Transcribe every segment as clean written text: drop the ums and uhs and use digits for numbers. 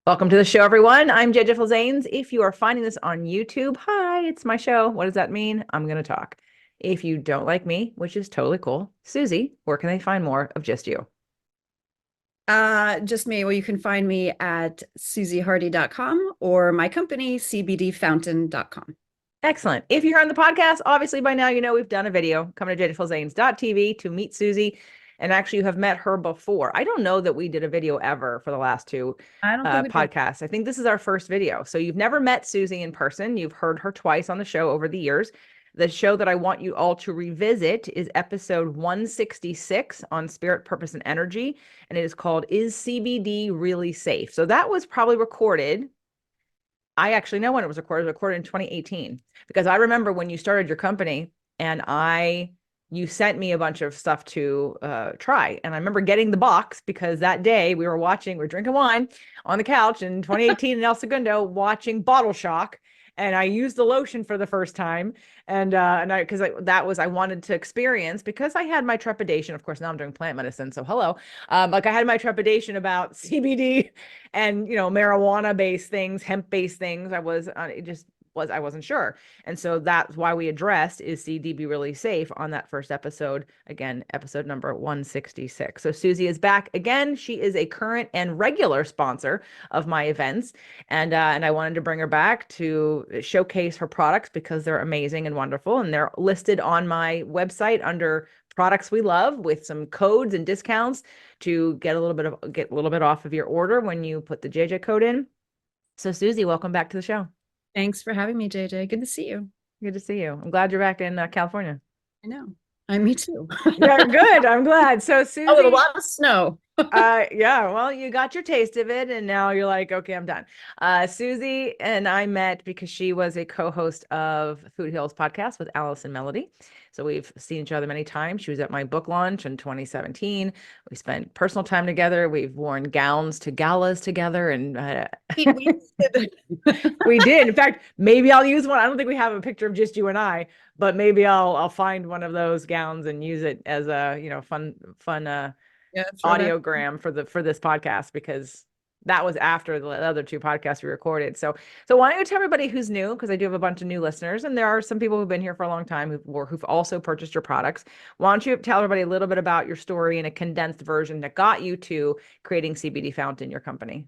Welcome to the show, everyone. I'm JJ Flizanes. If you are finding this on YouTube, hi, it's my show. What does that mean? I'm going to talk. If you don't like me, which is totally cool, Susie, where can they find more of just you? Just me. Well, you can find me at susiehardy.com or my company, cbdfountain.com. Excellent. If you're on the podcast, obviously by now you know we've done a video. Come to jjflizanes.tv to meet Susie. And actually, you have met her before. I don't know that we did a video ever for the last two I don't think we did. podcasts. I think this is our first video. So you've never met Susie in person. You've heard her twice on the show over the years. The show that I want you all to revisit is episode 166 on spirit, purpose, and energy. And it is called Is CBD Really Safe? So that was probably recorded. I actually know when it was recorded. It was recorded in 2018 because I remember when you started your company and you sent me a bunch of stuff to try. And I remember getting the box because that day we were drinking wine on the couch in 2018 in El Segundo watching Bottle Shock. And I used the lotion for the first time. And I wanted to experience because I had my trepidation. Of course, now I'm doing plant medicine. So hello. Like I had my trepidation about CBD and, marijuana based things, hemp based things. I wasn't sure. And so that's why we addressed is CBD really safe on that first episode. Again, episode number 166. So Susie is back again. She is a current and regular sponsor of my events. And I wanted to bring her back to showcase her products because they're amazing and wonderful. And they're listed on my website under products we love with some codes and discounts to get a little bit off of your order when you put the JJ code in. So Susie, welcome back to the show. Thanks for having me, JJ. Good to see you. Good to see you. I'm glad you're back in California. I know. Me too. Yeah, good. I'm glad. So Oh, with a Susie, lot of snow. yeah, well, you got your taste of it, and now you're like, okay, I'm done. Susie and I met because she was a co-host of Food Hills podcast with Alice and Melody. So we've seen each other many times. She was at my book launch in 2017. We spent personal time together. We've worn gowns to galas together, and We did. we did. In fact, maybe I'll use one. I don't think we have a picture of just you and I, but maybe I'll find one of those gowns and use it as a fun Yeah, audiogram for this podcast because that was after the other two podcasts we recorded. So why don't you tell everybody who's new, because I do have a bunch of new listeners and there are some people who've been here for a long time who've also purchased your products. Why don't you tell everybody a little bit about your story in a condensed version that got you to creating CBD Fountain, your company?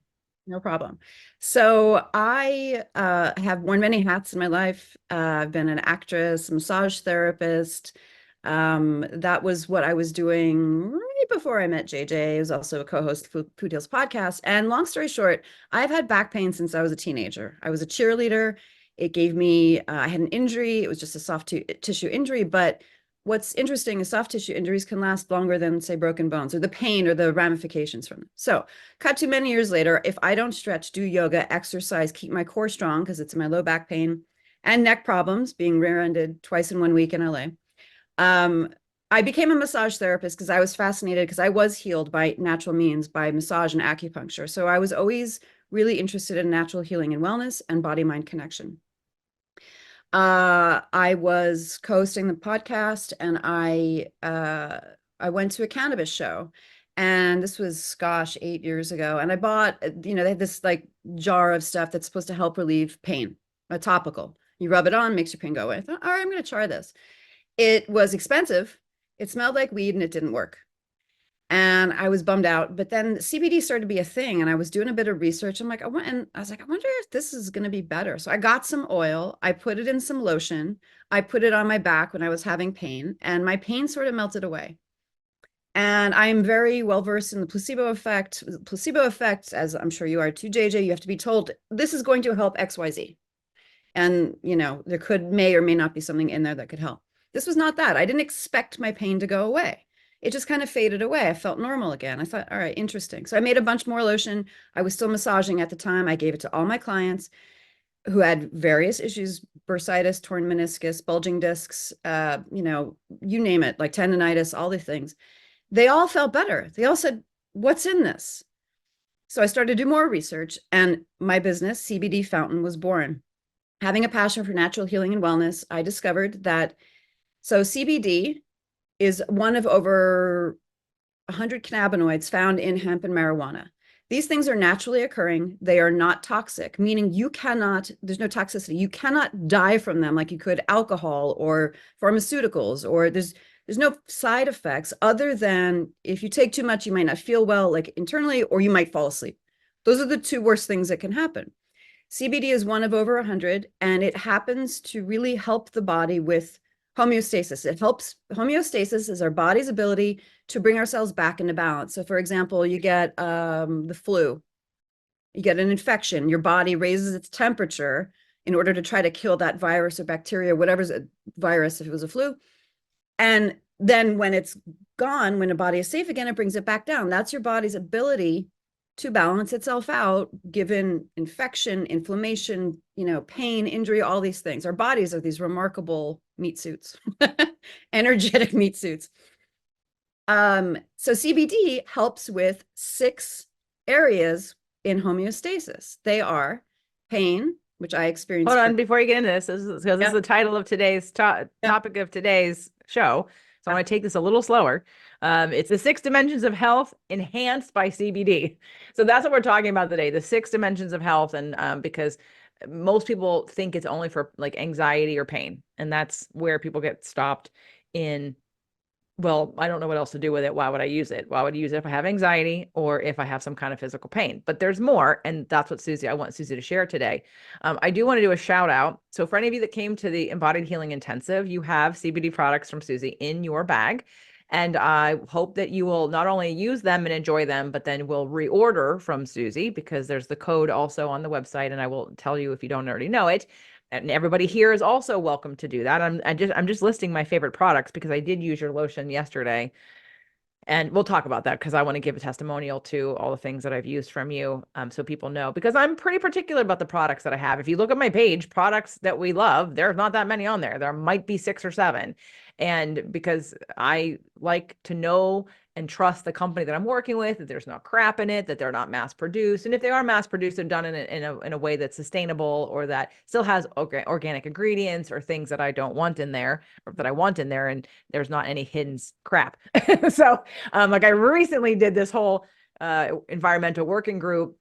No problem. So I have worn many hats in my life. I've been an actress, massage therapist. That was what I was doing right before I met JJ. I was also a co-host of Food Deals podcast. And long story short, I've had back pain since I was a teenager. I was a cheerleader. It gave me, I had an injury. It was just a soft tissue injury, but what's interesting is soft tissue injuries can last longer than, say, broken bones or the pain or the ramifications from them. So cut to many years later, if I don't stretch, do yoga, exercise, keep my core strong, because it's my low back pain and neck problems, being rear-ended twice in 1 week in LA. I became a massage therapist because I was fascinated because I was healed by natural means, by massage and acupuncture. So I was always really interested in natural healing and wellness and body-mind connection. I was co-hosting the podcast and I went to a cannabis show, and this was, gosh, 8 years ago. And I bought, they had this like jar of stuff that's supposed to help relieve pain, a topical. You rub it on, makes your pain go away. I thought, all right, I'm going to try this. It was expensive. It smelled like weed and it didn't work. And I was bummed out. But then CBD started to be a thing, and I was doing a bit of research. I wonder if this is going to be better. So I got some oil. I put it in some lotion. I put it on my back when I was having pain, and my pain sort of melted away. And I'm very well versed in the placebo effect. Placebo effect, as I'm sure you are too, JJ, you have to be told this is going to help XYZ. And, there may or may not be something in there that could help. This was not that. I didn't expect my pain to go away. It just kind of faded away. I felt normal again. I thought, all right, interesting. So I made a bunch more lotion. I was still massaging at the time. I gave it to all my clients who had various issues: bursitis, torn meniscus, bulging discs, you name it, like tendonitis, all the things. They all felt better. They all said, what's in this? So I started to do more research, and my business, CBD Fountain, was born. Having a passion for natural healing and wellness, I discovered that CBD is one of over 100 cannabinoids found in hemp and marijuana. These things are naturally occurring. They are not toxic, meaning you cannot, there's no toxicity. You cannot die from them like you could alcohol or pharmaceuticals, or there's no side effects other than if you take too much, you might not feel well, like internally, or you might fall asleep. Those are the two worst things that can happen. CBD is one of over 100, and it happens to really help the body with homeostasis. It helps, homeostasis is our body's ability to bring ourselves back into balance. So for example, you get the flu, you get an infection, your body raises its temperature in order to try to kill that virus or bacteria, whatever's a virus if it was a flu. And then when it's gone, when a body is safe again, it brings it back down. That's your body's ability to balance itself out, given infection, inflammation, pain, injury, all these things. Our bodies are these remarkable meat suits, energetic meat suits. So CBD helps with 6 areas in homeostasis. They are pain, which I experienced. Hold on, before you get into this, because this is the title of today's topic of today's show. So I want to take this a little slower. It's the 6 dimensions of health enhanced by CBD. So that's what we're talking about today, the 6 dimensions of health. And because most people think it's only for like anxiety or pain. And that's where people get stopped in, well, I don't know what else to do with it. Why would I use it? Why would I use it if I have anxiety or if I have some kind of physical pain? But there's more. And that's what I want Susie to share today. I do want to do a shout out. So for any of you that came to the Embodied Healing Intensive, you have CBD products from Susie in your bag. And I hope that you will not only use them and enjoy them, but then will reorder from Susie, because there's the code also on the website. And I will tell you if you don't already know it. And everybody here is also welcome to do that. I'm just listing my favorite products because I did use your lotion yesterday. And we'll talk about that because I want to give a testimonial to all the things that I've used from you, so people know, because I'm pretty particular about the products that I have. If you look at my page, products that we love, there's not that many on there. There might be 6 or 7. And because I like to know and trust the company that I'm working with, that there's no crap in it, that they're not mass produced. And if they are mass produced, they're done in a way that's sustainable, or that still has organic ingredients or things that I don't want in there, or that I want in there. And there's not any hidden crap. So like I recently did this whole environmental working group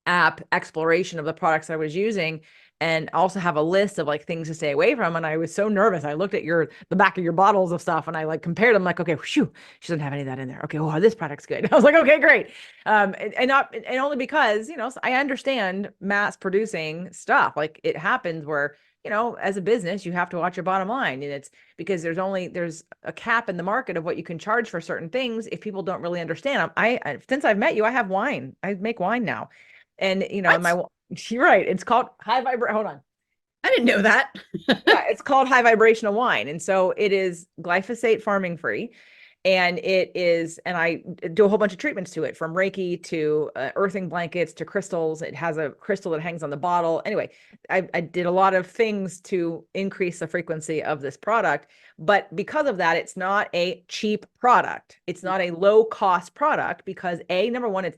app exploration of the products I was using, and also have a list of like things to stay away from. And I was so nervous. I looked at the back of your bottles of stuff, and I like compared them, like, okay, whew, she doesn't have any of that in there. Okay, well, this product's good. I was like, okay, great. And only because, I understand mass producing stuff. Like it happens where, as a business, you have to watch your bottom line. And it's because there's a cap in the market of what you can charge for certain things if people don't really understand. Since I've met you, I have wine. I make wine now. And, you're right. It's called hold on. I didn't know that. Yeah, it's called high vibrational wine. And so it is glyphosate farming free. And I do a whole bunch of treatments to it, from Reiki to earthing blankets to crystals. It has a crystal that hangs on the bottle. Anyway, I did a lot of things to increase the frequency of this product. But because of that, it's not a cheap product. It's not a low cost product because number one,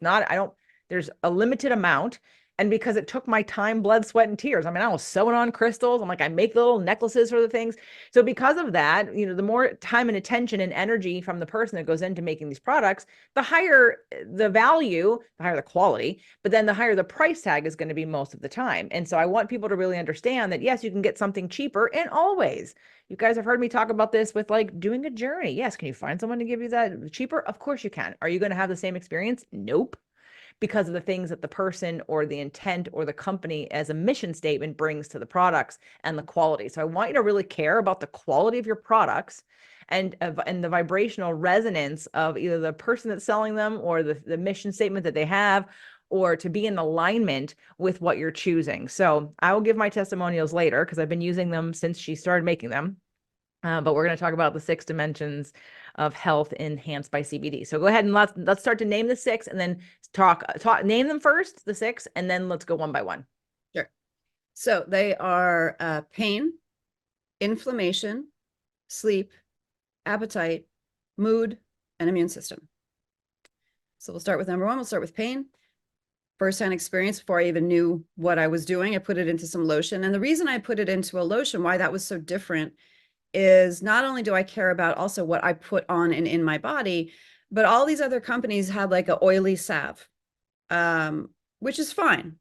there's a limited amount. And because it took my time, blood, sweat, and tears. I mean, I was sewing on crystals. I'm like, I make little necklaces for the things. So because of that, the more time and attention and energy from the person that goes into making these products, the higher the value, the higher the quality, but then the higher the price tag is going to be most of the time. And so I want people to really understand that, yes, you can get something cheaper, and always. You guys have heard me talk about this with like doing a journey. Yes. Can you find someone to give you that cheaper? Of course you can. Are you going to have the same experience? Nope. Because of the things that the person or the intent or the company as a mission statement brings to the products and the quality. So I want you to really care about the quality of your products and the vibrational resonance of either the person that's selling them or the mission statement that they have, or to be in alignment with what you're choosing. So I will give my testimonials later because I've been using them since she started making them. But we're going to talk about the 6 dimensions of health enhanced by CBD. So go ahead and let's start to name the 6, and then name them first, the 6, and then let's go one by one. Sure. So they are pain, inflammation, sleep, appetite, mood, and immune system. So we'll start with number 1. We'll start with pain. First-hand experience. Before I even knew what I was doing, I put it into some lotion. And the reason I put it into a lotion, why that was so different, is not only do I care about also what I put on and in my body, but all these other companies had like an oily salve. which is fine.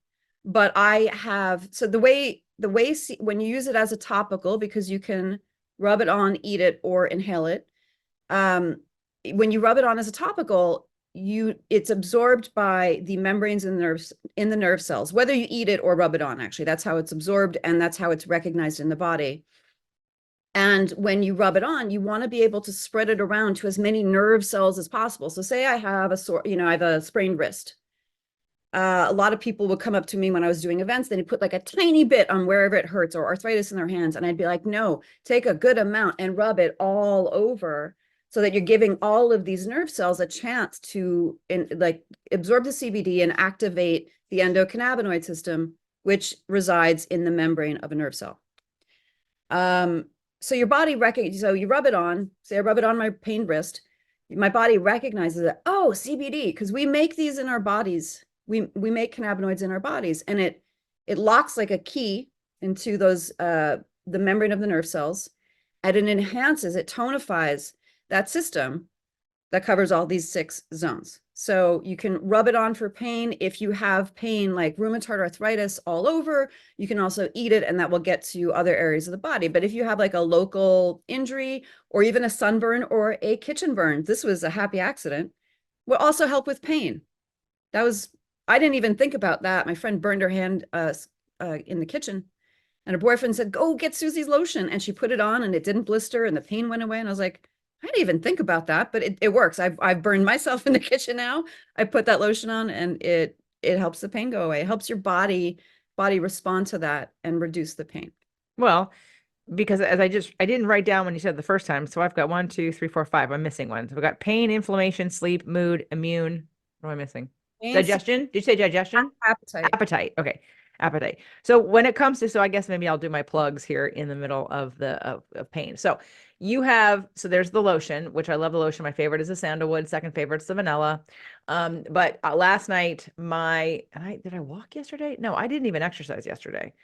But I have, so when you use it as a topical, because you can rub it on, eat it, or inhale it. Um, when you rub it on as a topical, it's absorbed by the membranes and nerves in the nerve cells, whether you eat it or rub it on, actually. That's how it's absorbed, and that's how it's recognized in the body. And when you rub it on, you want to be able to spread it around to as many nerve cells as possible. So say I have I have a sprained wrist. A lot of people would come up to me when I was doing events, then they put like a tiny bit on wherever it hurts, or arthritis in their hands. And I'd be like, no, take a good amount and rub it all over, so that you're giving all of these nerve cells a chance to absorb the CBD and activate the endocannabinoid system, which resides in the membrane of a nerve cell. So your body so you rub it on, say I rub it on my pain wrist, my body recognizes that, oh, CBD, because we make these in our bodies. We make cannabinoids in our bodies, and it locks like a key into those the membrane of the nerve cells, and it enhances, it tonifies that system that covers all these 6 zones. So you can rub it on for pain. If you have pain like rheumatoid arthritis all over, you can also eat it, and that will get to other areas of the body. But if you have like a local injury or even a sunburn or a kitchen burn, this was a happy accident, will also help with pain. I didn't even think about that. My friend burned her hand in the kitchen, and her boyfriend said, go get Susie's lotion. And she put it on, and it didn't blister, and the pain went away. And I was like, I didn't even think about that, but it works. I've burned myself in the kitchen now. I put that lotion on, and it helps the pain go away. It helps your body respond to that and reduce the pain. Well, because I didn't write down when you said the first time. So I've got 1, 2, 3, 4, 5. I'm missing one. So we've got pain, inflammation, sleep, mood, immune. What am I missing? Digestion? Did you say digestion? Appetite. Appetite. Okay. Appetite. So when it comes to, so I guess maybe I'll do my plugs here in the middle of of pain. So there's the lotion, which I love the lotion. My favorite is the sandalwood. Second favorite is the vanilla. But last night, did I walk yesterday? No, I didn't even exercise yesterday.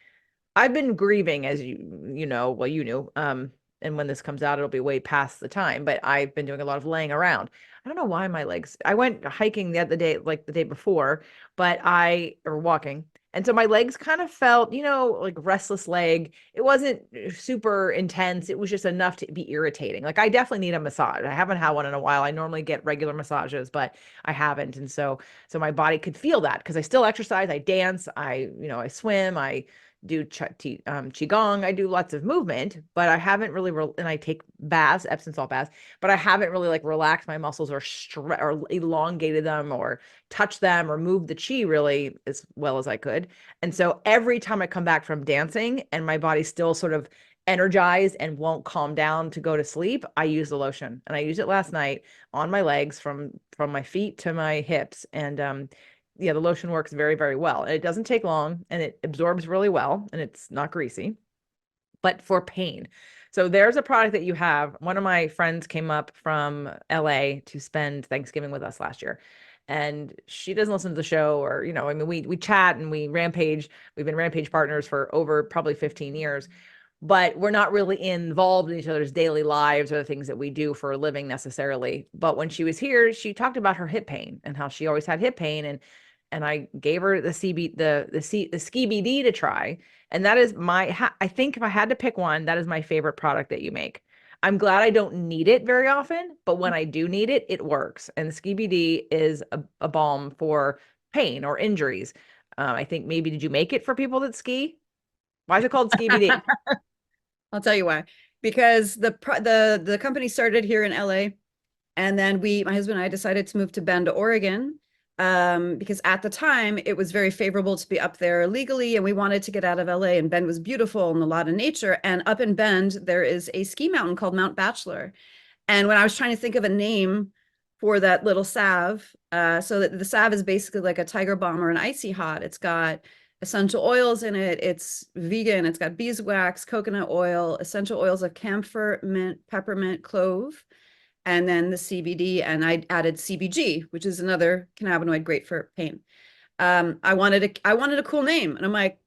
I've been grieving, as you know, well, you knew, and when this comes out, it'll be way past the time, but I've been doing a lot of laying around. I don't know why my legs, I went hiking the other day, like the day before, or walking. And so my legs kind of felt, like restless leg. It wasn't super intense. It was just enough to be irritating. Like I definitely need a massage. I haven't had one in a while. I normally get regular massages, but I haven't. And so my body could feel that because I still exercise, I dance, I swim, I do qigong. I do lots of movement, but I haven't really, and I take baths, Epsom salt baths, but I haven't really like relaxed my muscles or elongated them or touched them or moved the chi really as well as I could. And so every time I come back from dancing and my body's still sort of energized and won't calm down to go to sleep, I use the lotion. And I used it last night on my legs from my feet to my hips. And yeah, the lotion works very, very well. And it doesn't take long, and it absorbs really well, and it's not greasy. But for pain, so there's a product that you have. One of my friends came up from LA to spend Thanksgiving with us last year, and she doesn't listen to the show, or I mean, we chat and we rampage. We've been rampage partners for over probably 15 years. But we're not really involved in each other's daily lives or the things that we do for a living necessarily. But when she was here, she talked about her hip pain and how she always had hip pain, and I gave her the CBD to try. And that is I think if I had to pick one, that is my favorite product that you make. I'm glad I don't need it very often, but when I do need it, it works. And the CBD is a balm for pain or injuries. I think maybe, did you make it for people that ski? Why is it called CBD? I'll tell you why. Because the company started here in LA, and then my husband and I decided to move to Bend, Oregon, because at the time it was very favorable to be up there legally, and we wanted to get out of LA, and Bend was beautiful and a lot of nature. And up in Bend, there is a ski mountain called Mount Bachelor. And when I was trying to think of a name for that little salve, so that the salve is basically like a Tiger Balm or an Icy Hot. It's got essential oils in it. It's vegan. It's got beeswax, coconut oil, essential oils of camphor, mint, peppermint, clove, and then the CBD. And I added CBG, which is another cannabinoid great for pain. I wanted a cool name, and I'm like,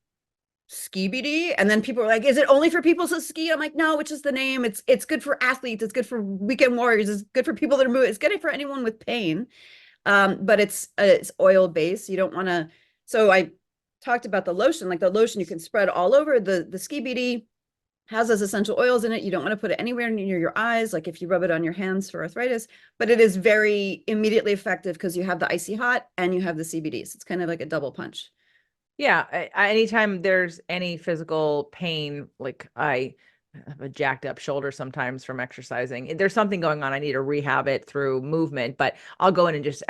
CBD. And then people were like, is it only for people who ski? I'm like, no, it's just the name. It's good for athletes. It's good for weekend warriors. It's good for people that are moving. It's good for anyone with pain. But it's oil based. You don't want to. So I talked about the lotion, like the lotion you can spread all over. The CBD has those essential oils in it. You don't want to put it anywhere near your eyes, like if you rub it on your hands for arthritis, but it is very immediately effective because you have the icy hot and you have the CBD. So it's kind of like a double punch. Yeah, anytime there's any physical pain, like I have a jacked up shoulder sometimes from exercising. There's something going on. I need to rehab it through movement, but I'll go in and just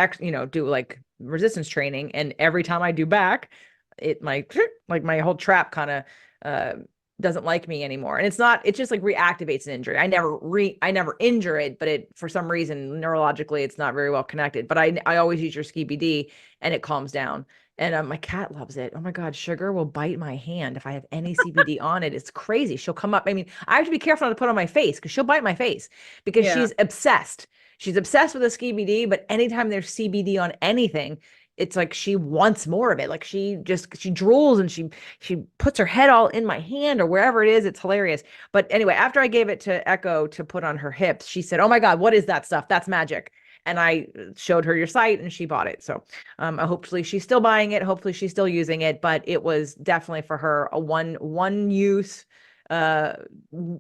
do like resistance training. And every time I do back, it like my whole trap kind of uh doesn't like me anymore. And it's just like reactivates an injury. I never injure it, but it for some reason neurologically it's not very well connected. But I always use your CBD and it calms down. And my cat loves it. Oh my God, Sugar will bite my hand if I have any CBD on it. It's crazy. She'll come up. I mean, I have to be careful not to put on my face because she'll bite my face because Yeah. she's obsessed. She's obsessed with the CBD, but anytime there's CBD on anything, it's like she wants more of it. Like she drools and she puts her head all in my hand or wherever it is. It's hilarious. But anyway, after I gave it to Echo to put on her hips, she said, "Oh my God, what is that stuff? That's magic." And I showed her your site and she bought it. So hopefully she's still buying it. Hopefully she's still using it, but it was definitely for her a one use uh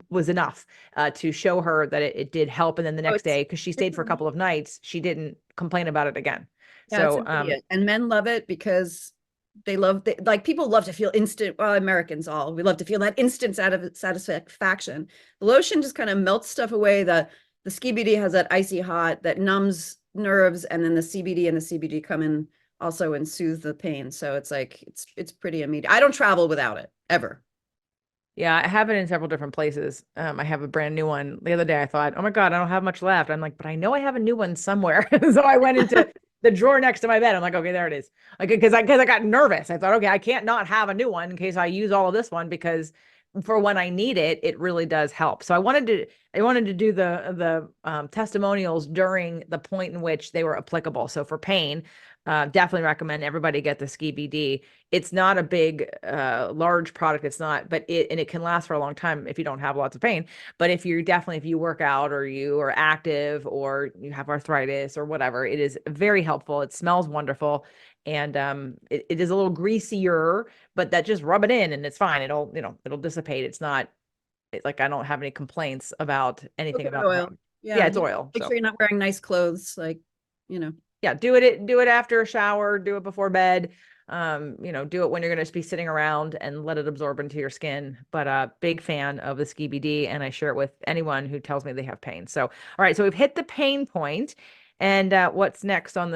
was enough to show her that it did help. And then the Oh, next day, because she it's stayed for a couple of nights, she didn't complain about it again. yeah, it's So immediate. And men love it because like people love to feel instant, well, Americans all, we love to feel that instant satisfaction. The lotion just kind of melts stuff away. The CBD has that icy hot that numbs nerves, and then the CBD and the CBD come in also and soothe the pain. So it's like it's pretty immediate. I don't travel without it ever. yeah, I have it in several different places. I have a brand new one. The other day I thought, oh my God, I don't have much left. I'm like, but I know I have a new one somewhere. So I went into the drawer next to my bed. I'm like, okay, there it is. Like, because I got nervous. I thought, okay, I can't not have a new one in case I use all of this one because for when I need it, it really does help. So I wanted to do the testimonials during the point in which they were applicable. So for pain, definitely recommend everybody get the CBD. It's not a big, large product. It's not, but it can last for a long time if you don't have lots of pain. But if you work out or you are active or you have arthritis or whatever, it is very helpful. It smells wonderful. And it is a little greasier, but that just rub it in and it's fine. It'll dissipate. It's not like I don't have any complaints about anything Coconut about the oil. product. Yeah, Yeah, it's you oil. make So sure you're not wearing nice clothes, like, you know. yeah, do it after a shower, do it before bed. Do it when you're going to be sitting around and let it absorb into your skin. But big fan of the CBD, and I share it with anyone who tells me they have pain. So, all right, so we've hit the pain point, and what's the next one?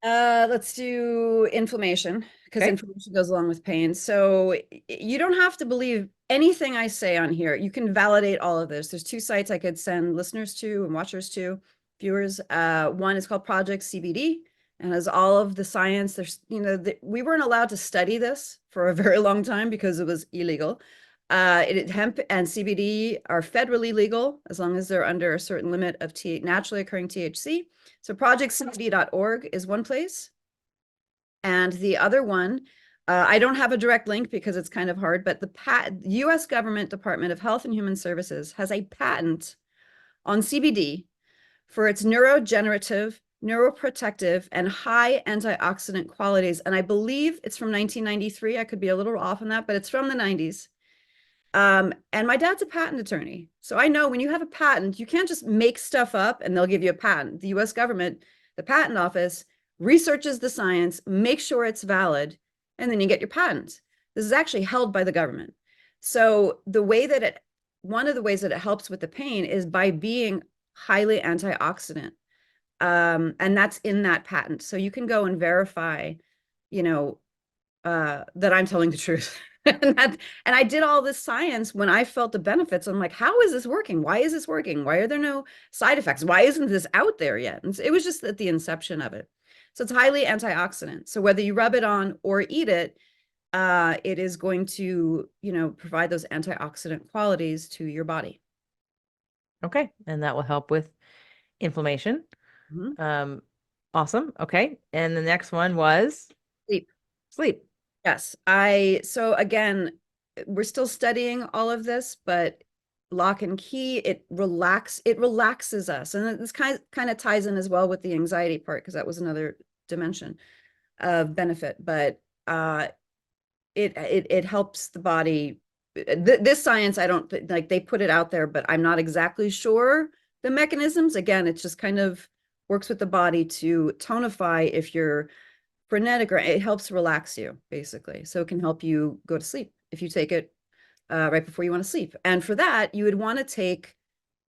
Let's do inflammation because Okay. inflammation goes along with pain. So you don't have to believe anything I say on here. You can validate all of this. There's two sites I could send listeners to and watchers to, viewers. One is called Project CBD and has all of the science. We weren't allowed to study this for a very long time because it was illegal. Hemp and CBD are federally legal as long as they're under a certain limit of naturally occurring THC. So projectcbd.org is one place. And the other one, I don't have a direct link because it's kind of hard, but the US government Department of Health and Human Services has a patent on CBD for its neurogenerative, neuroprotective, and high antioxidant qualities. And I believe it's from 1993. I could be a little off on that, but it's from the 90s. And my dad's a patent attorney. So I know when you have a patent, you can't just make stuff up and they'll give you a patent. The US government, the patent office, researches the science, makes sure it's valid, and then you get your patent. This is actually held by the government. So one of the ways that it helps with the pain is by being highly antioxidant. And that's in that patent. So you can go and verify, you know, that I'm telling the truth. and I did all this science when I felt the benefits. I'm like, how is this working? Why is this working? Why are there no side effects? Why isn't this out there yet? And so it was just at the inception of it. So it's highly antioxidant. So whether you rub it on or eat it, it is going to, provide those antioxidant qualities to your body. Okay, and that will help with inflammation. Mhm. Um, awesome. Okay, and the next one was Sleep. sleep. Yes. So again, we're still studying all of this, but lock and key. It relaxes us. And this kind of ties in as well with the anxiety part, because that was another dimension of benefit. But it helps the body. This science, I don't like, they put it out there, but I'm not exactly sure the mechanisms. Again, it just kind of works with the body to tonify if you're frenetic, or it helps relax you, basically. So it can help you go to sleep if you take it right before you want to sleep. And for that, you would want to take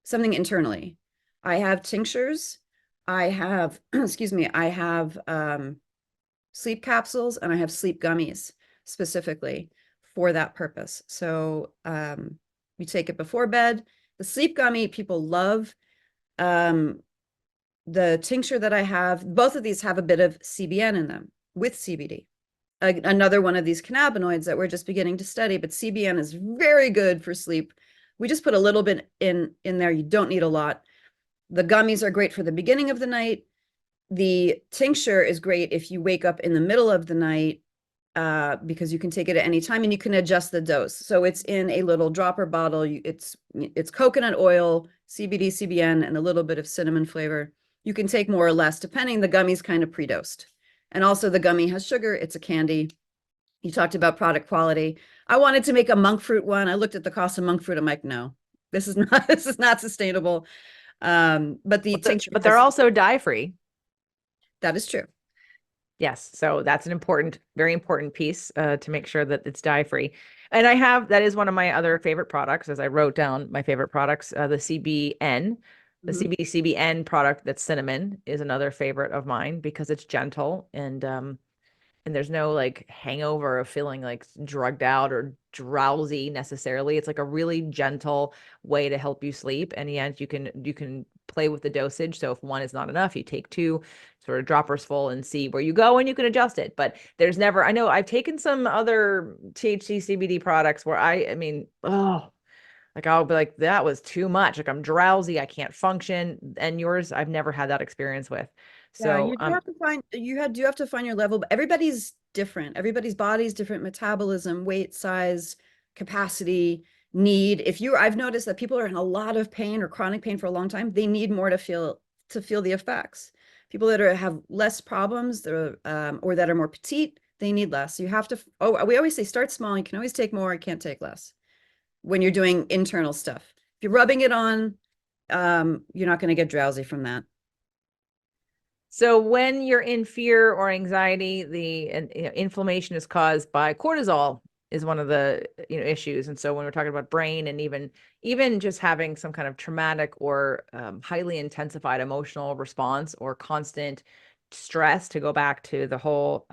something internally. I have tinctures. I have, excuse me, I have sleep capsules, and I have sleep gummies specifically for that purpose. So you take it before bed. The sleep gummy people love. The tincture that I have, both of these have a bit of CBN in them with CBD. Another one of these cannabinoids that we're just beginning to study, but CBN is very good for sleep. We just put a little bit in there. You don't need a lot. The gummies are great for the beginning of the night. The tincture is great if you wake up in the middle of the night, because you can take it at any time and you can adjust the dose. So it's in a little dropper bottle. It's coconut oil, CBD, CBN, and a little bit of cinnamon flavor. You can take more or less, depending. The gummy's kind of pre-dosed. And also the gummy has sugar. It's a candy. You talked about product quality. I wanted to make a monk fruit one. I looked at the cost of monk fruit. I'm like, no, this is not sustainable. But the tincture, but they're also dye-free. that is true. Yes. So that's an very important piece to make sure that it's dye-free. And that is one of my other favorite products, as I wrote down my favorite products, the CBN. The CBD CBN product that's cinnamon is another favorite of mine, because it's gentle, and there's no like hangover of feeling like drugged out or drowsy necessarily. It's like a really gentle way to help you sleep. And yet you can play with the dosage. So if one is not enough, you take two sort of droppers full and see where you go, and you can adjust it. But I know I've taken some other THC CBD products where I mean, oh, like I'll be like, that was too much. Like I'm drowsy, I can't function. And yours, I've never had that experience with. Yeah, So you do have to find do have to find your level, but everybody's different. Everybody's body's different, metabolism, weight, size, capacity, need. I've noticed that people are in a lot of pain or chronic pain for a long time. They need more to feel the effects. People that have less problems, or that are more petite, they need less. You have to. Oh, we always say start small. You can always take more. You can't take less when you're doing internal stuff. If you're rubbing it on, you're not going to get drowsy from that. So when you're in fear or anxiety, the inflammation is caused by cortisol is one of the issues. And so when we're talking about brain, and even just having some kind of traumatic or highly intensified emotional response or constant stress, to go back to the whole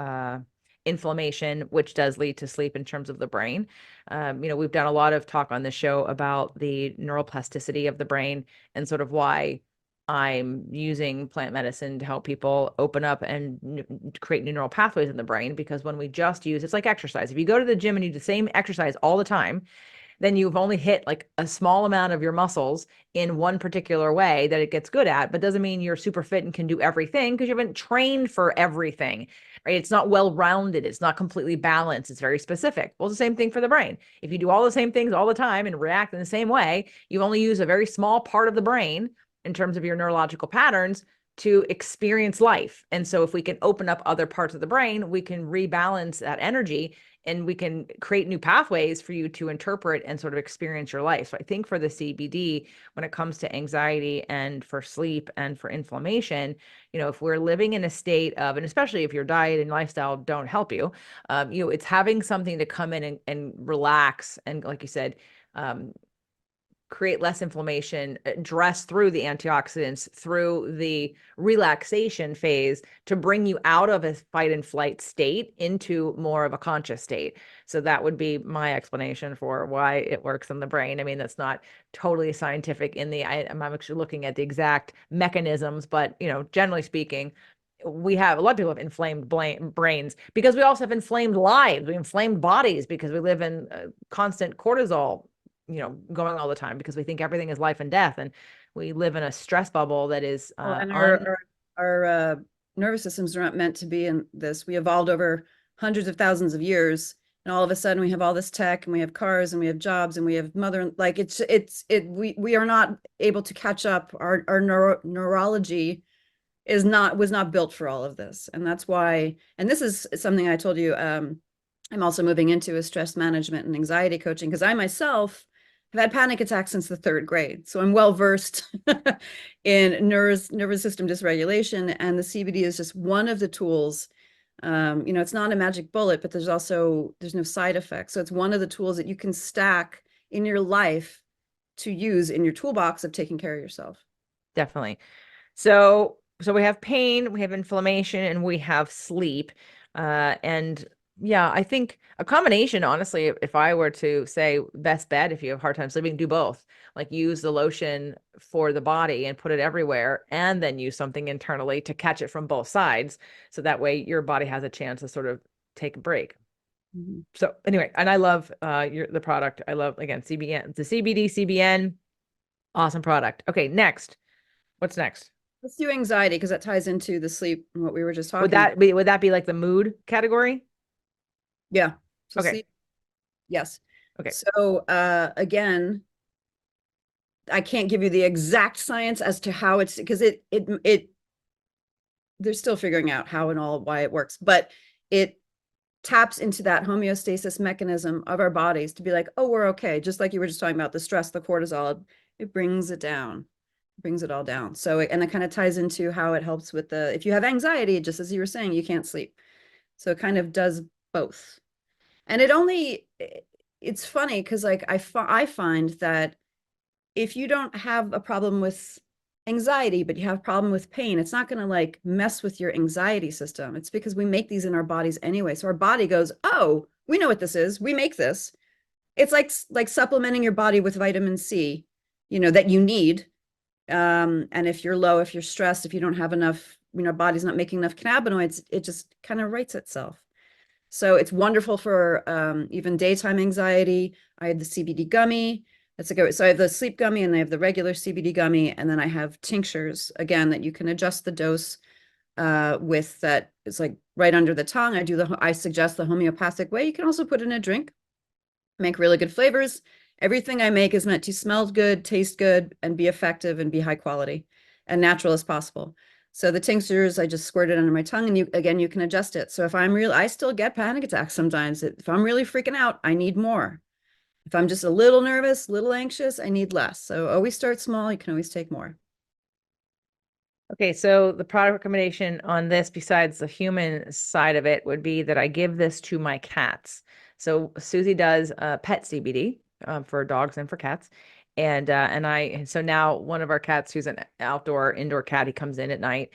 inflammation, which does lead to sleep in terms of the brain. We've done a lot of talk on this show about the neuroplasticity of the brain, and sort of why I'm using plant medicine to help people open up and create new neural pathways in the brain. Because when we just use, it's like exercise. If you go to the gym and you do the same exercise all the time, then you've only hit like a small amount of your muscles in one particular way that it gets good at, but doesn't mean you're super fit and can do everything, because you haven't trained for everything, right? It's not well-rounded. It's not completely balanced. It's very specific. Well, it's the same thing for the brain. If you do all the same things all the time and react in the same way, you've only used a very small part of the brain in terms of your neurological patterns to experience life. And so if we can open up other parts of the brain, we can rebalance that energy, and we can create new pathways for you to interpret and sort of experience your life. So I think for the CBD, when it comes to anxiety and for sleep and for inflammation, if we're living in a state of, and especially if your diet and lifestyle don't help you, it's having something to come in and relax. And like you said, create less inflammation, address through the antioxidants, through the relaxation phase, to bring you out of a fight and flight state into more of a conscious state. So that would be my explanation for why it works in the brain. I mean, that's not totally scientific I'm actually looking at the exact mechanisms, but generally speaking, we have a lot of people have inflamed brains, because we also have inflamed lives, we inflamed bodies, because we live in constant cortisol going all the time, because we think everything is life and death, and we live in a stress bubble that is and our nervous systems are not meant to be in this. We evolved over hundreds of thousands of years, and all of a sudden we have all this tech, and we have cars, and we have jobs, and we have like we are not able to catch up. Our neurology was not built for all of this. And that's why, and this is something I told you, I'm also moving into is stress management and anxiety coaching, because I myself have had panic attacks since the 3rd grade. So I'm well versed in nervous system dysregulation, and the CBD is just one of the tools. It's not a magic bullet, but there's no side effects. So it's one of the tools that you can stack in your life to use in your toolbox of taking care of yourself. Definitely. So we have pain, we have inflammation, and we have sleep. And yeah, I think a combination, honestly, if I were to say best bet, if you have a hard time sleeping, do both. Like use the lotion for the body and put it everywhere, and then use something internally to catch it from both sides. So that way your body has a chance to sort of take a break. Mm-hmm. So anyway, and I love the product. I love, again, CBN, the CBD, CBN, awesome product. Okay, next. What's next? Let's do anxiety, because that ties into the sleep and what we were just talking Would that be like the mood category? Yeah. So Okay. sleep. Yes. Okay. So again, I can't give you the exact science as to how it's, because they're still figuring out how and all why it works, but it taps into that homeostasis mechanism of our bodies to be like, oh, we're okay. Just like you were just talking about the stress, the cortisol, it brings it down, brings it all down. So, and it kind of ties into how it helps with if you have anxiety, just as you were saying, you can't sleep. So it kind of does both. And it's funny because like I find that if you don't have a problem with anxiety, but you have a problem with pain, it's not going to like mess with your anxiety system. It's because we make these in our bodies anyway. So our body goes, oh, we know what this is. We make this. It's like supplementing your body with vitamin C, that you need. And if you're low, if you're stressed, if you don't have enough, body's not making enough cannabinoids, it just kind of writes itself. So it's wonderful for even daytime anxiety. I had the CBD gummy. So I have the sleep gummy, and I have the regular CBD gummy, and then I have tinctures again that you can adjust the dose with. That it's like right under the tongue. I suggest the homeopathic way. You can also put in a drink. Make really good flavors. Everything I make is meant to smell good, taste good, and be effective and be high quality and natural as possible. So the tinctures, I just squirt it under my tongue, and you can adjust it. So if I still get panic attacks sometimes. If I'm really freaking out, I need more. If I'm just a little nervous, a little anxious, I need less. So always start small. You can always take more. Okay, so the product recommendation on this, besides the human side of it, would be that I give this to my cats. So Susie does pet CBD for dogs and for cats. And so now one of our cats, who's an indoor cat, he comes in at night,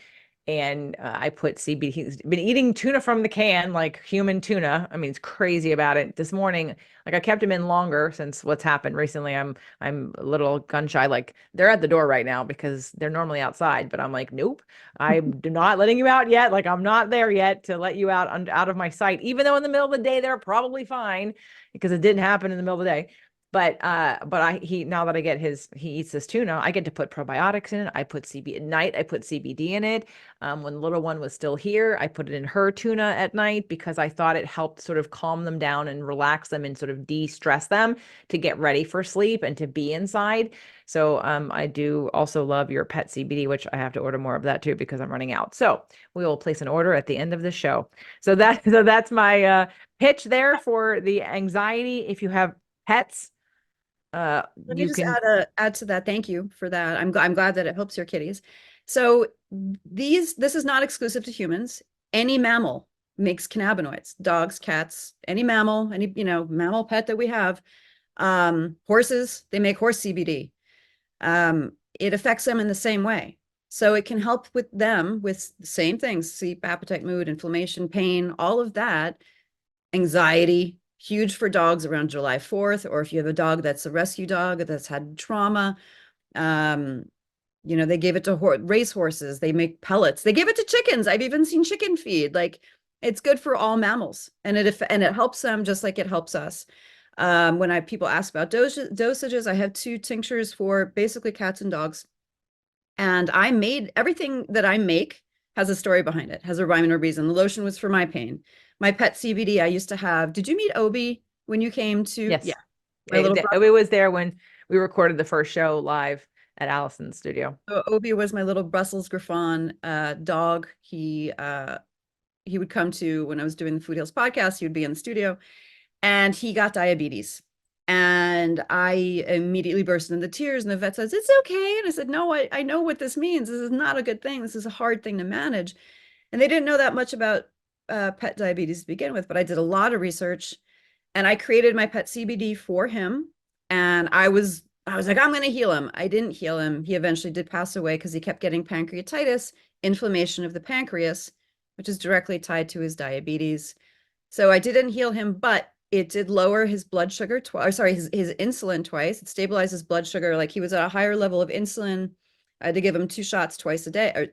and I put CBD. He's been eating tuna from the can, like human tuna. I mean, he's crazy about it. This morning, like I kept him in longer since what's happened recently. I'm a little gun shy. Like they're at the door right now because they're normally outside, but I'm like, nope, I'm not letting you out yet. Like I'm not there yet to let you out of my sight, even though in the middle of the day they're probably fine, because it didn't happen in the middle of the day. But now that he eats this tuna, I get to put probiotics in it. I put CBD at night. I put CBD in it. When the little one was still here, I put it in her tuna at night because I thought it helped sort of calm them down and relax them and sort of de-stress them to get ready for sleep and to be inside. So I do also love your pet CBD, which I have to order more of that too because I'm running out. So we will place an order at the end of the show. So that's my pitch there for the anxiety. If you have pets, Let me you just can. add to that. Thank you for that. I'm glad that it helps your kitties. So this is not exclusive to humans. Any mammal makes cannabinoids. Dogs, cats, any mammal, any mammal pet that we have. Horses, they make horse CBD. It affects them in the same way. So it can help with them with the same things: sleep, appetite, mood, inflammation, pain, all of that, anxiety. Huge for dogs around July 4th, or if you have a dog that's a rescue dog that's had trauma. They gave it to race horses. They make pellets. They give it to chickens. I've even seen chicken feed. Like it's good for all mammals, and it helps them just like it helps us. When people ask about dosages, I have 2 tinctures for basically cats and dogs, and I made everything that I make has a story behind it, has a rhyme and a reason. The lotion was for my pain. My pet CBD I used to have. Did you meet Obi when you came to? Yeah, Yes. my little It was there when we recorded the first show live at Allison's studio. So Obi was my little Brussels Griffon dog. He would come to when I was doing the Food Heals podcast. He would be in the studio, and he got diabetes. And I immediately burst into tears. And the vet says, "It's okay." And I said, "No, I know what this means. This is not a good thing. This is a hard thing to manage." And they didn't know that much about pet diabetes to begin with, but I did a lot of research, and I created my pet CBD for him. And I was like, I'm going to heal him. I didn't heal him. He eventually did pass away because he kept getting pancreatitis, inflammation of the pancreas, which is directly tied to his diabetes. So I didn't heal him, but it did lower his blood sugar twice, sorry, his insulin twice. It stabilized his blood sugar. Like he was at a higher level of insulin. I had to give him 2 shots twice a day, or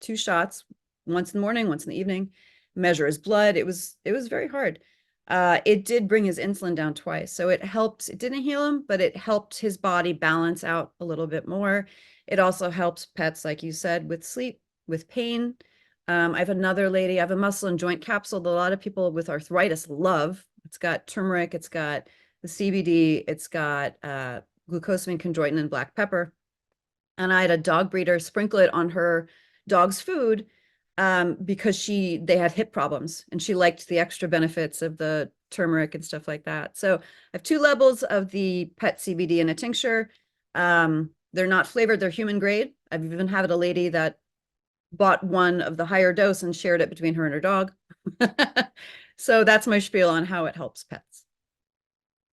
2 shots, once in the morning, once in the evening, measure his blood. It was very hard. It did bring his insulin down twice. So it helped. It didn't heal him, but it helped his body balance out a little bit more. It also helps pets, like you said, with sleep, with pain. I have another lady, I have a muscle and joint capsule that a lot of people with arthritis love. It's got turmeric, it's got the CBD, it's got glucosamine, chondroitin, and black pepper. And I had a dog breeder sprinkle it on her dog's food because they had hip problems, and she liked the extra benefits of the turmeric and stuff like that. So I have 2 levels of the pet CBD in a tincture. They're not flavored, they're human grade. I've even had a lady that bought one of the higher dose and shared it between her and her dog. So that's my spiel on how it helps pets.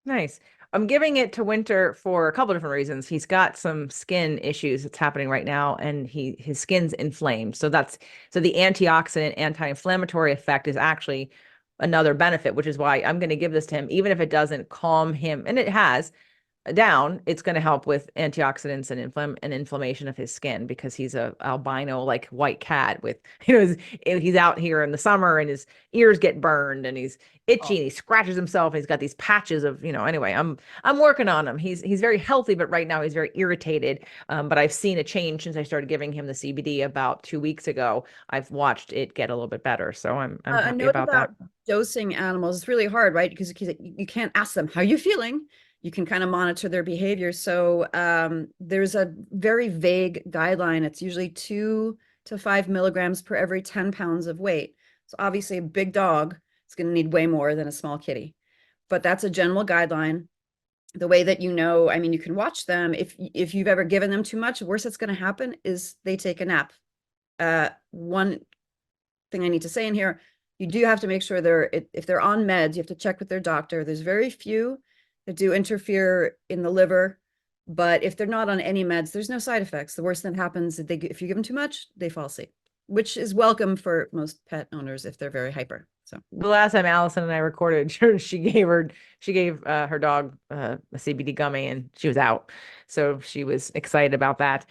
Nice. I'm giving it to Winter for a couple of different reasons. He's got some skin issues that's happening right now, and his skin's inflamed. So the antioxidant, anti-inflammatory effect is actually another benefit, which is why I'm going to give this to him, even if it doesn't calm him, and it has down, it's going to help with antioxidants and inflammation of his skin, because he's a albino, like, white cat with, he's out here in the summer and his ears get burned and he's itchy and he scratches himself and he's got these patches of, anyway, I'm working on him. He's very healthy, but right now he's very irritated. But I've seen a change since I started giving him the CBD about 2 weeks ago. I've watched it get a little bit better. So I'm A happy note about that. dosing animals is really hard, right? Because you can't ask them, how are you feeling? You can kind of monitor their behavior. So there's a very vague guideline. It's usually 2 to 5 milligrams per every 10 pounds of weight. So obviously a big dog is going to need way more than a small kitty, but that's a general guideline. The way that I mean, you can watch them. If you've ever given them too much, the worst that's going to happen is they take a nap. One thing I need to say in here, you do have to make sure if they're on meds, you have to check with their doctor. There's very few that do interfere in the liver, but if they're not on any meds, there's no side effects. The worst that happens is if you give them too much, they fall asleep, which is welcome for most pet owners if they're very hyper. So the last time Allison and I recorded, she gave her dog a CBD gummy and she was out. So she was excited about that.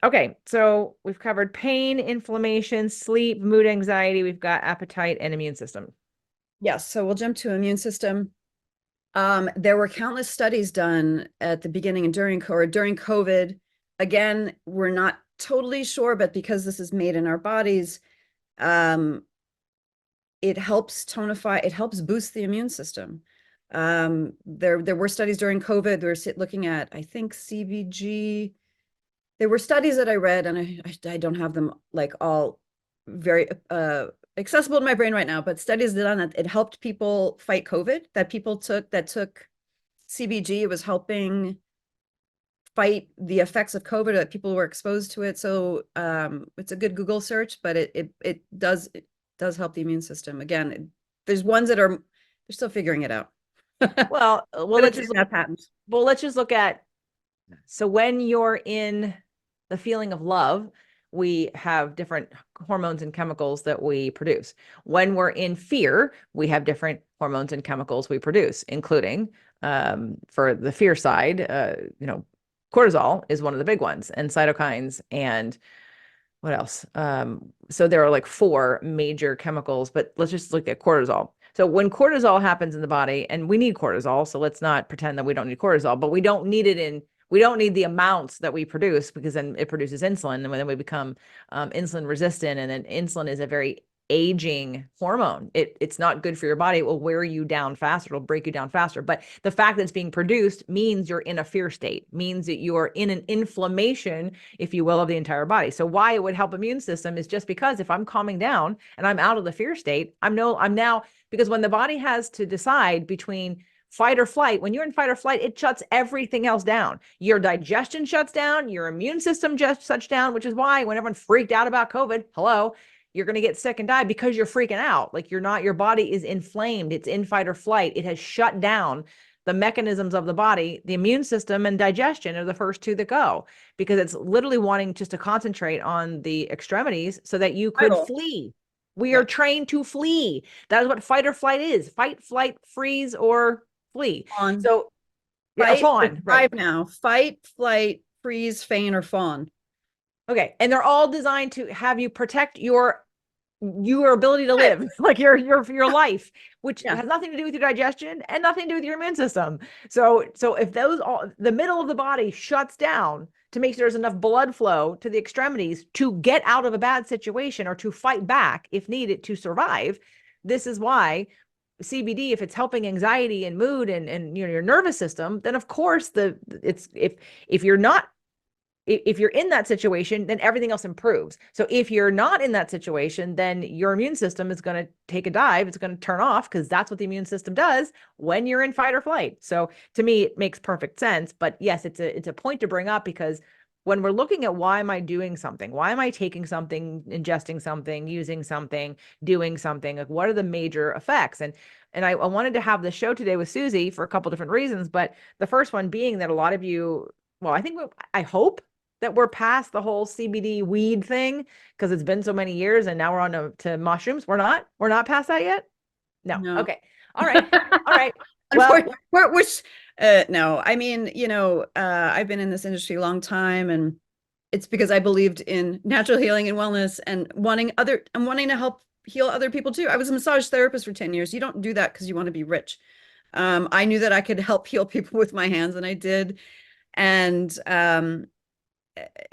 Okay, so we've covered pain, inflammation, sleep, mood, anxiety. We've got appetite and immune system. yes, so we'll jump to immune system. There were countless studies done at the beginning and during COVID. Again, we're not totally sure, but because this is made in our bodies, it helps tonify, it helps boost the immune system. There were studies during COVID. They were looking at, I think, CBG. There were studies that I read, and I don't have them like all very accessible in my brain right now, but studies done that it helped people fight COVID, that took CBG. It was helping fight the effects of COVID, that people were exposed to it. So it's a good Google search, but it does help the immune system. Again, there's ones that they're still figuring it out. Well, let's just look at, so when you're in the feeling of love, we have different hormones and chemicals that we produce. When we're in fear, we have different hormones and chemicals we produce, including for the fear side, cortisol is one of the big ones, and cytokines, and what else? So there are like 4 major chemicals, but let's just look at cortisol. So when cortisol happens in the body, and we need cortisol, so let's not pretend that we don't need cortisol, but we don't need it We don't need the amounts that we produce, because then it produces insulin, and then we become insulin resistant. And then insulin is a very aging hormone. It's not good for your body. It will wear you down faster. It'll break you down faster. But the fact that it's being produced means you're in a fear state, means that you are in an inflammation, if you will, of the entire body. So why it would help immune system is just because if I'm calming down and I'm out of the fear state, I'm now, because when the body has to decide between fight or flight, when you're in fight or flight, it shuts everything else down. Your digestion shuts down, your immune system just shuts down, which is why when everyone freaked out about COVID, hello, you're going to get sick and die because you're freaking out. Like your body is inflamed. It's in fight or flight. It has shut down the mechanisms of the body. The immune system and digestion are the first two that go, because it's literally wanting just to concentrate on the extremities so that you could flee. We are trained to flee. That is what fight or flight is. Fight, flight, freeze, or flee. So fight, fawn, right now. Fight, flight, freeze, feign, or fawn. Okay. And they're all designed to have you protect your ability to live, like your life, which has nothing to do with your digestion and nothing to do with your immune system. So if the middle of the body shuts down to make sure there's enough blood flow to the extremities to get out of a bad situation or to fight back if needed to survive, this is why CBD, if it's helping anxiety and mood and your nervous system, then of course if you're not, if you're in that situation, then everything else improves. So if you're not in that situation, then your immune system is going to take a dive. It's going to turn off, because that's what the immune system does when you're in fight or flight. So to me, it makes perfect sense. But yes, it's a point to bring up, because when we're looking at why am I doing something, why am I taking something, ingesting something, using something, doing something, like what are the major effects? And I wanted to have the show today with Susie for a couple different reasons. But the first one being that a lot of you, well, I hope that we're past the whole CBD weed thing, because it's been so many years, and now we're on to mushrooms. We're not past that yet. No. Okay. All right. All right. Well, no, I mean, I've been in this industry a long time, and it's because I believed in natural healing and wellness and wanting to help heal other people too. I was a massage therapist for 10 years. You don't do that because you want to be rich. I knew that I could help heal people with my hands, and I did. And,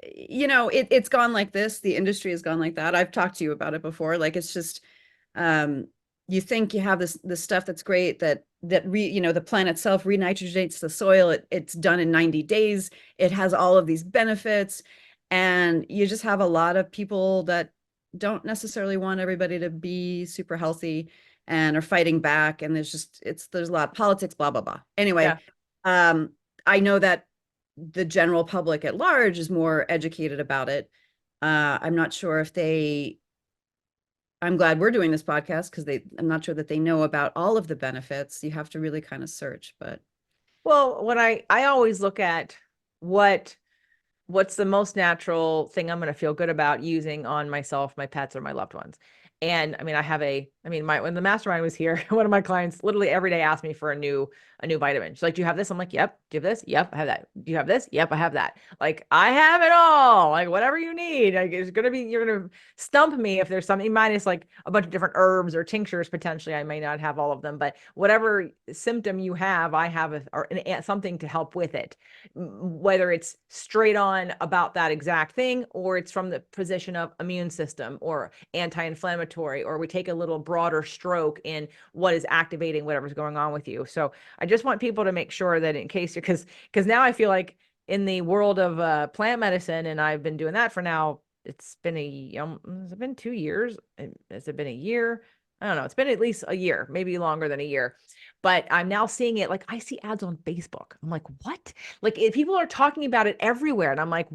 it's gone like this. The industry has gone like that. I've talked to you about it before. Like, it's just, you think you have this stuff that's great, the plant itself renitrogenates the soil. It's done in 90 days. It has all of these benefits. And you just have a lot of people that don't necessarily want everybody to be super healthy and are fighting back. And there's a lot of politics, blah, blah, blah. Anyway, I know that the general public at large is more educated about it. I'm not sure if I'm glad we're doing this podcast, because I'm not sure that they know about all of the benefits. You have to really kind of search, but. Well, when I always look at what's the most natural thing I'm going to feel good about using on myself, my pets, or my loved ones. And I mean, when the mastermind was here, one of my clients literally every day asked me for a new vitamin. She's like, do you have this? I'm like, yep. Do you have this? Yep, I have that. Do you have this? Yep, I have that. Like, I have it all. Like, whatever you need. Like, you're going to stump me if there's something, minus like a bunch of different herbs or tinctures. Potentially, I may not have all of them, but whatever symptom you have, I have something to help with it. Whether it's straight on about that exact thing, or it's from the position of immune system or anti-inflammatory, or we take a little broader stroke in what is activating whatever's going on with you. So I just want people to make sure that in case because now I feel like in the world of plant medicine, and I've been doing that for now, it's been has it been 2 years? Has it been a year? I don't know. It's been at least a year, maybe longer than a year. But I'm now seeing it, like I see ads on Facebook. I'm like, what? Like people are talking about it everywhere. And I'm like,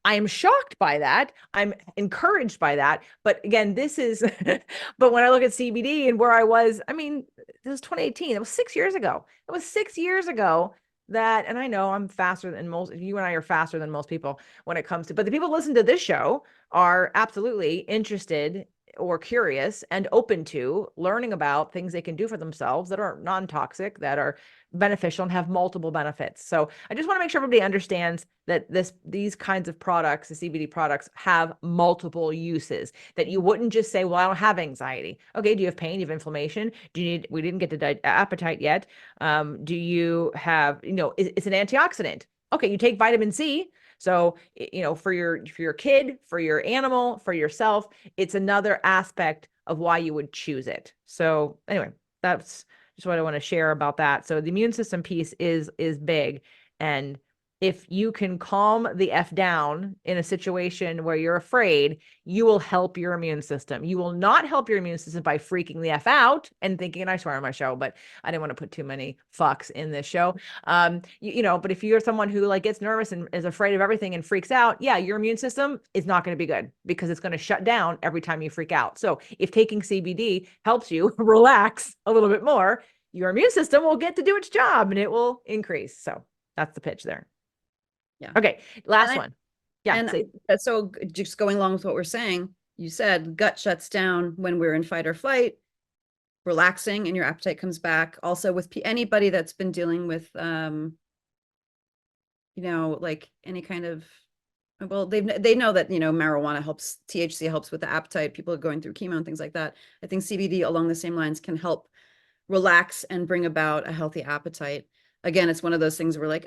I am shocked by that. I'm encouraged by that. But again, but when I look at CBD and where I was, I mean, this was 2018. It was 6 years ago. It was 6 years ago and I know I'm faster than you and I are faster than most people when it comes to, but the people who listen to this show are absolutely interested or curious and open to learning about things they can do for themselves that are non-toxic, that are beneficial and have multiple benefits. So I just want to make sure everybody understands that these kinds of products, the CBD products, have multiple uses, that you wouldn't just say, well, I don't have anxiety. Okay. Do you have pain? Do you have inflammation? We didn't get to appetite yet. Do you have, it's an antioxidant. Okay, you take vitamin C. So, for your kid, for your animal, for yourself, it's another aspect of why you would choose it. So, anyway, that's just what I want to share about that. So, the immune system piece is big, and if you can calm the F down in a situation where you're afraid, you will help your immune system. You will not help your immune system by freaking the F out and thinking, and I swear on my show, but I didn't want to put too many fucks in this show. But if you're someone who like gets nervous and is afraid of everything and freaks out, yeah, your immune system is not going to be good because it's going to shut down every time you freak out. So if taking CBD helps you relax a little bit more, your immune system will get to do its job and it will increase. So that's the pitch there. Yeah. Okay. Last one. Yeah. So just going along with what we're saying, you said gut shuts down when we're in fight or flight, relaxing and your appetite comes back. Also with anybody that's been dealing with, like any kind of, well, they know that, marijuana helps, THC helps with the appetite. People are going through chemo and things like that. I think CBD along the same lines can help relax and bring about a healthy appetite. Again, it's one of those things where like,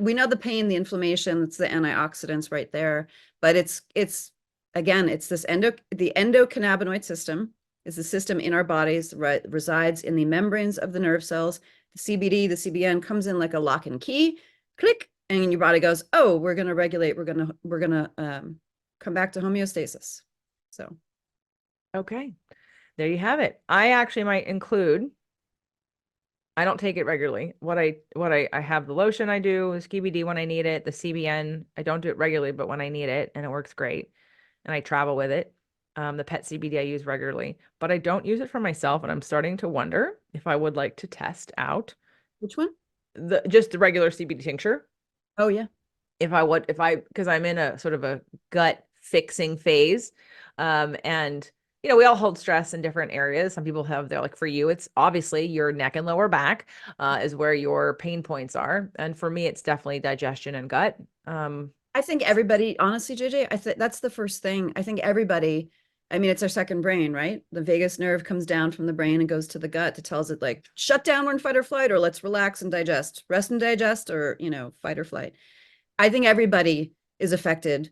we know the pain, the inflammation, it's the antioxidants right there. But it's again, it's this the endocannabinoid system is the system in our bodies, right, resides in the membranes of the nerve cells. The CBD, the CBN comes in like a lock and key, click, and your body goes, oh, we're going to regulate. We're going to come back to homeostasis. So. Okay. There you have it. I actually might include, I don't take it regularly. I have the lotion I do, the CBD when I need it, the CBN, I don't do it regularly, but when I need it, and it works great. And I travel with it. The pet CBD I use regularly, but I don't use it for myself. And I'm starting to wonder if I would like to test out Which one? Just the regular CBD tincture. Oh yeah. Because I'm in a sort of a gut fixing phase. And we all hold stress in different areas. Some people have, they're like, for you, it's obviously your neck and lower back is where your pain points are. And for me, it's definitely digestion and gut. I think everybody, honestly, JJ, I think that's the first thing. I think everybody, I mean, it's our second brain, right? The vagus nerve comes down from the brain and goes to the gut to tells it like, shut down, we're in fight or flight, or let's relax and digest, rest and digest, or, fight or flight. I think everybody is affected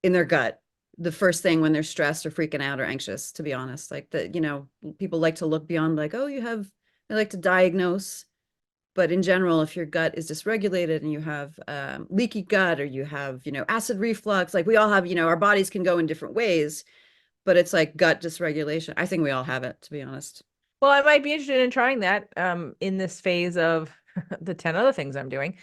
in their gut the first thing when they're stressed or freaking out or anxious, to be honest. Like people like to look beyond like, oh, they like to diagnose. But in general, if your gut is dysregulated and you have leaky gut or you have, acid reflux, like we all have, our bodies can go in different ways, but it's like gut dysregulation. I think we all have it, to be honest. Well, I might be interested in trying that in this phase of the 10 other things I'm doing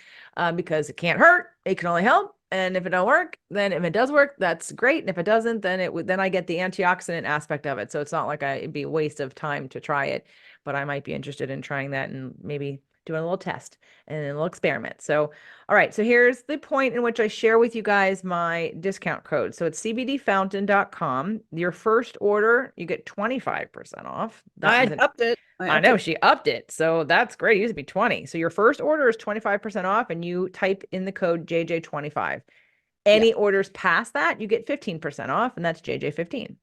because it can't hurt. It can only help. And if it don't work, then if it does work, that's great. And if it doesn't, then I get the antioxidant aspect of it. So it's not like it'd be a waste of time to try it, but I might be interested in trying that and maybe doing a little test and a little experiment. So, all right. So here's the point in which I share with you guys my discount code. So it's cbdfountain.com. Your first order, you get 25% off. I upped it. I know she upped it. So that's great. It used to be 20. So your first order is 25% off and you type in the code JJ25. Any orders past that, you get 15% off, and that's JJ15.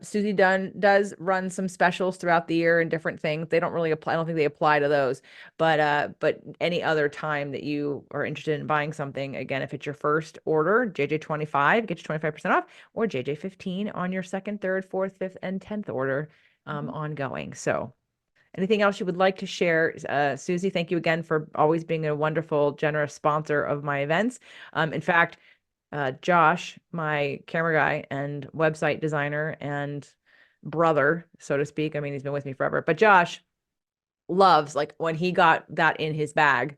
Susie does run some specials throughout the year and different things. They don't really apply. I don't think they apply to those, but any other time that you are interested in buying something, again, if it's your first order, JJ25 get you 25% off, or JJ15 on your second, third, fourth, fifth, and 10th order ongoing. So anything else you would like to share? Susie, thank you again for always being a wonderful, generous sponsor of my events. In fact, Josh, my camera guy and website designer and brother, so to speak. I mean, he's been with me forever, but Josh loves, like, when he got that in his bag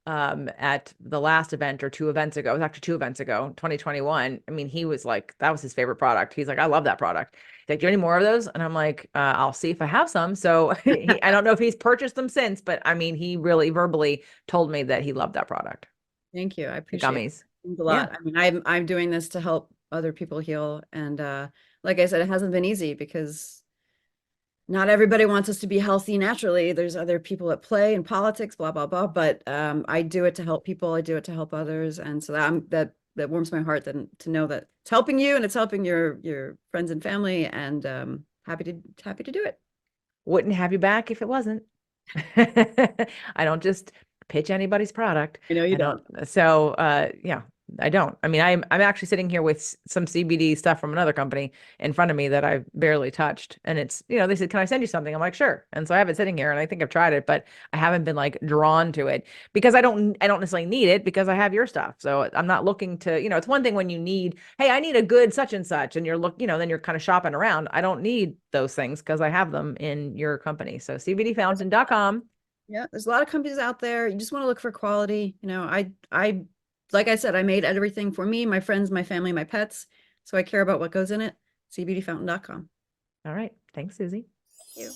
at the last event or 2 events ago, it was actually 2 events ago, 2021. I mean, he was like, that was his favorite product. He's like, I love that product. He's like, do you any more of those? And I'm like, I'll see if I have some. So I don't know if he's purchased them since, but I mean, he really verbally told me that he loved that product. Thank you. I appreciate gummies. It a lot. I mean, I'm doing this to help other people heal. And like I said, it hasn't been easy because not everybody wants us to be healthy naturally. There's other people at play in politics, blah, blah, blah. But I do it to help people. I do it to help others. And so that warms my heart to know that it's helping you and it's helping your friends and family, and happy to do it. Wouldn't have you back if it wasn't. I don't just pitch anybody's product. I know you I don't. So, yeah, I don't. I mean, I'm actually sitting here with some CBD stuff from another company in front of me that I've barely touched. And it's, they said, can I send you something? I'm like, sure. And so I have it sitting here and I think I've tried it, but I haven't been like drawn to it because I don't necessarily need it because I have your stuff. So I'm not looking to, it's one thing when you need, hey, I need a good such and such, and then you're kind of shopping around. I don't need those things because I have them in your company. So cbdfountain.com. Yeah, there's a lot of companies out there. You just want to look for quality. Like I said, I made everything for me, my friends, my family, my pets. So I care about what goes in it. cbdfountain.com. All right. Thanks, Susie. Thank you.